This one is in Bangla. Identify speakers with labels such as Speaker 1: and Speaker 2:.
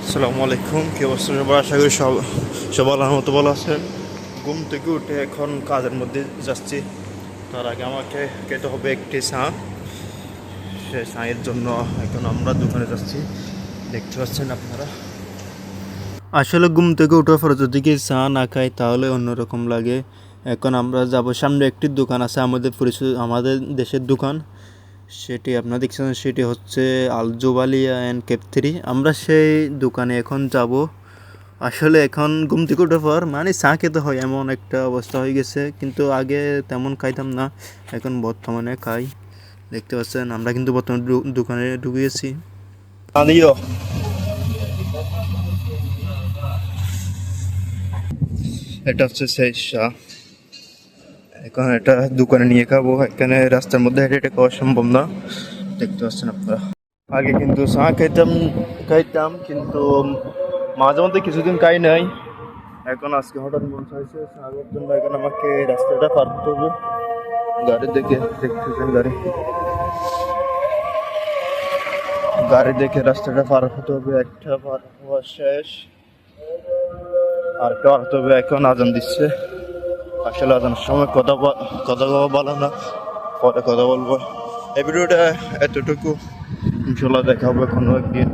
Speaker 1: আসসালামু আলাইকুম, কি অবস্থা সবার? আশা করি সব আল্লাহর মতো ভালো আছেন। ঘুম থেকে উঠে এখন কাজের মধ্যে যাচ্ছি। তার আগে আমাকে খেতে হবে একটি চা। সে চায়ের জন্য এখন আমরা দোকানে যাচ্ছি, দেখতে পাচ্ছেন আপনারা। আসলে ঘুম থেকে উঠার পরে যদি কি চা না খাই তাহলে অন্যরকম লাগে। এখন আমরা যাব, সামনে একটি দোকান আছে আমাদের পরিচিত, আমাদের দেশের দোকান। সেটি আপনারা দেখছেন, সেটি হচ্ছে আল জুবালিয়া অ্যান্ড কেপ 3। আমরা সেই দোকানে এখন যাব। আসলে এখন ঘুম থেকে ওঠার পর মানে চা খেতে হয় এমন একটা অবস্থা হয়ে গেছে, কিন্তু আগে তেমন খাইতাম না, এখন বর্তমানে খাই। দেখতে পাচ্ছেন আমরা কিন্তু বর্তমানে দোকানে ঢুকিয়েছি। আনিও, এটা হচ্ছে সেই চা। এখন এটা দোকানে নিয়ে খাবো, এখানে রাস্তার মধ্যে হেঁটে হেঁটে খাওয়া সম্ভব না, দেখতে পাচ্ছেন আপনারা। আগে কিন্তু চা খাইতাম কিন্তু মাঝে মধ্যে কিছুদিন খাই নাই। এখন আজকে হঠাৎ মন চাইছে চা খাওয়ার জন্য। এখন আমাকে রাস্তাটা পার করতে হবে। গাড়ি দেখতেছেন, গাড়ি দেখে রাস্তাটা পার হতে হবে। একটা পার হওয়া শেষ, আর একটা পার হতে হবে। এখন আজান দিচ্ছে। আসলে আজানের সময় কথা বলা না, পরে কথা বলবো। এই ভিডিওটা এতটুকু, ইনশাল্লাহ দেখা হবে কোনো একদিন।